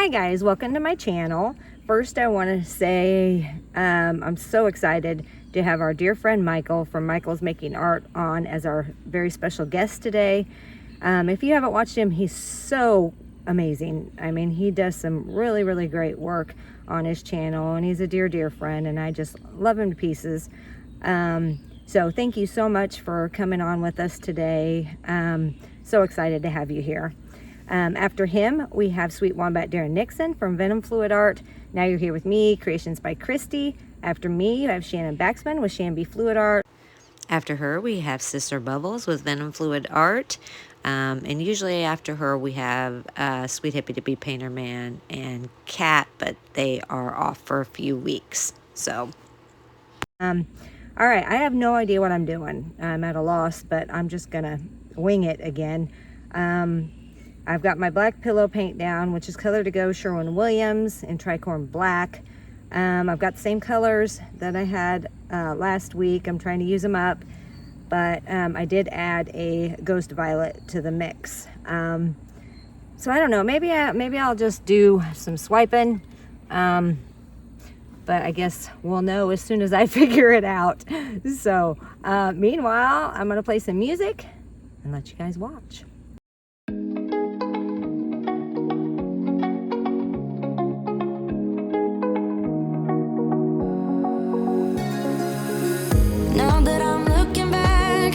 Hi guys, welcome to my channel. First I want to say I'm so excited to have our dear friend Michael from Michael's Making Art on as our very special guest today. If you haven't watched him, he's so amazing. I mean, he does some really great work on his channel, and he's a dear friend, and I just love him to pieces. So thank you so much for coming on with us today. So excited to have you here. After him, we have Sweet Wombat Darren Nixon from Venom Fluid Art. Now you're here with me, Creations by Christy. After me, you have Shannon Baxman with ShanB Fluid Art. After her, we have Sister Bubbles with Venom Fluid Art. And usually after her, we have Sweet Hippy Dippy Painterman and Kat, but they are off for a few weeks. So, all right, I have no idea what I'm doing. I'm at a loss, but I'm just gonna wing it again. I've got my black pillow paint down, which is Color to Go Sherwin-Williams in Tricorn Black. I've got the same colors that I had last week. I'm trying to use them up, but I did add a Ghost Violet to the mix. So I don't know, maybe I'll just do some swiping, but I guess we'll know as soon as I figure it out. So meanwhile, I'm gonna play some music and let you guys watch. Now that I'm looking back,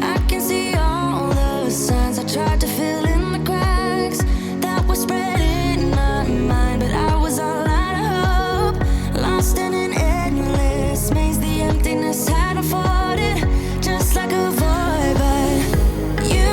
I can see all the signs I tried to fill in the cracks that were spread in my mind, but I was all out of hope, lost in an endless maze. The emptiness had unfolded just like a void, but you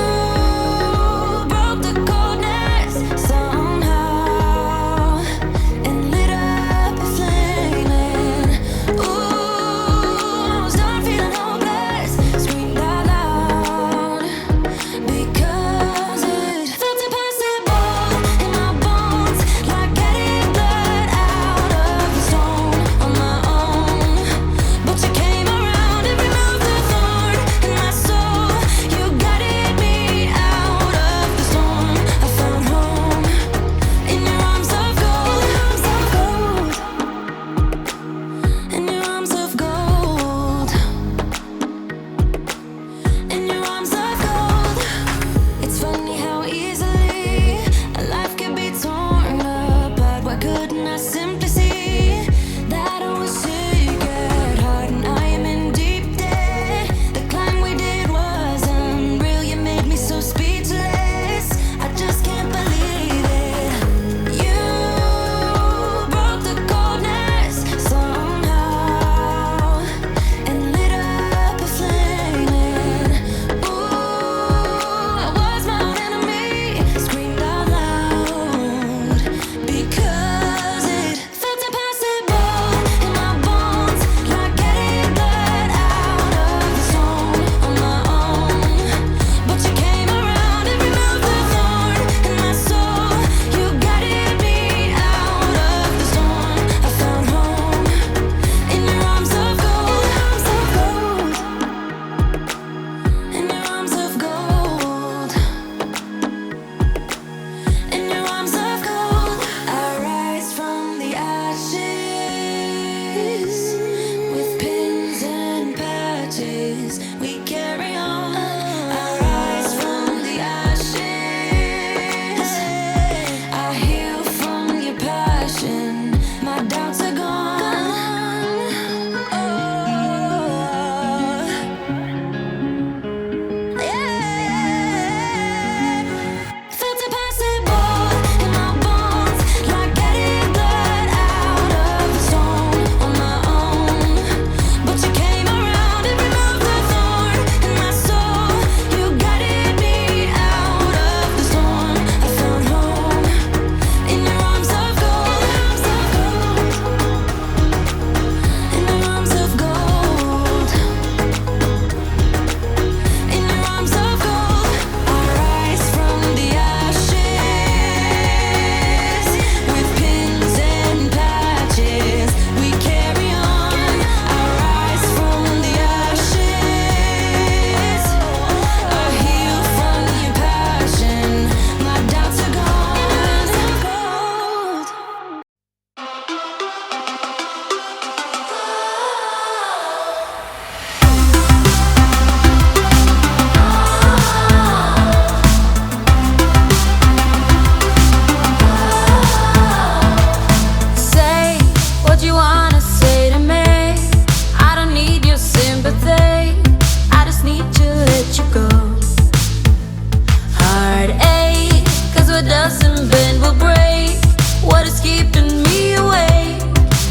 doesn't bend will break. What is keeping me awake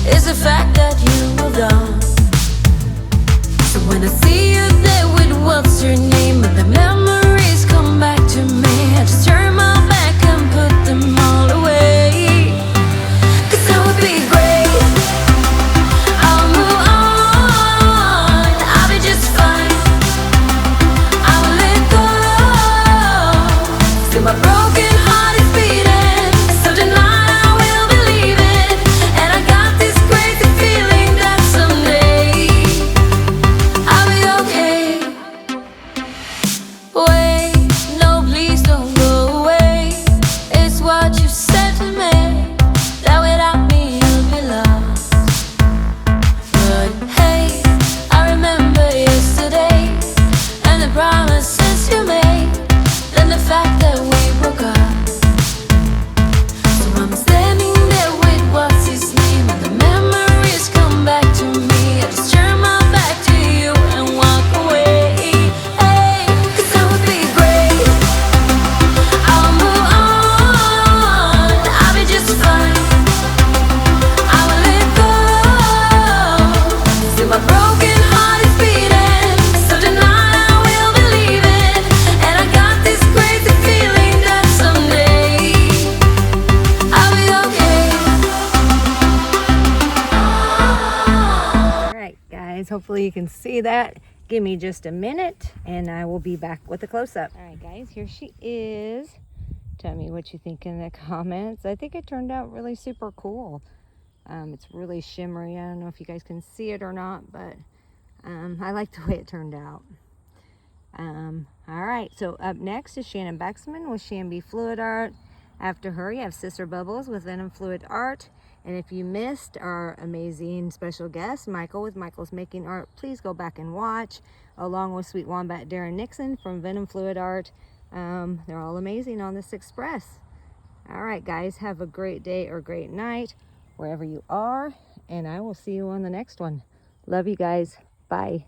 is the fact that you moved on. So when I see you there with what's your name, and the memories come back to me, I just turn my back and put them all away. 'Cause that would be great. I'll move on, I'll be just fine. I will let go. Still my broken heart is beating, so tonight I will believe it. And I got this crazy feeling that someday I'll be okay. Wait, no please don't go away. It's what you said to me, that without me you'll be lost. But hey, I remember yesterday, and the promises you made, then the fact that we broke up. So I'm standing there with what's his name, and the memories come back to me. I just turn my back to you and walk away. Hey, 'cause that would be great. I'll move on, I'll be just fine. I will let go. Still my broken heart is beating, so tonight I will believe it. And I got this crazy feeling that someday I'll be okay. All right, guys, hopefully you can see that. Give me just a minute and I will be back with a close-up. All right, guys, here she is. Tell me what you think in the comments. I think it turned out really super cool. It's really shimmery. I don't know if you guys can see it or not, but I like the way it turned out. All right, so up next is Shannon Baxman with ShanB Fluid Art. After her, you have Sister Bubbles with Venom Fluid Art. And if you missed our amazing special guest, Michael with Michael's Making Art, please go back and watch, along with Sweet Wombat Darren Nixon from Venom Fluid Art. They're all amazing on this Express. All right, guys, have a great day or great night wherever you are, and I will see you on the next one. Love you guys. Bye.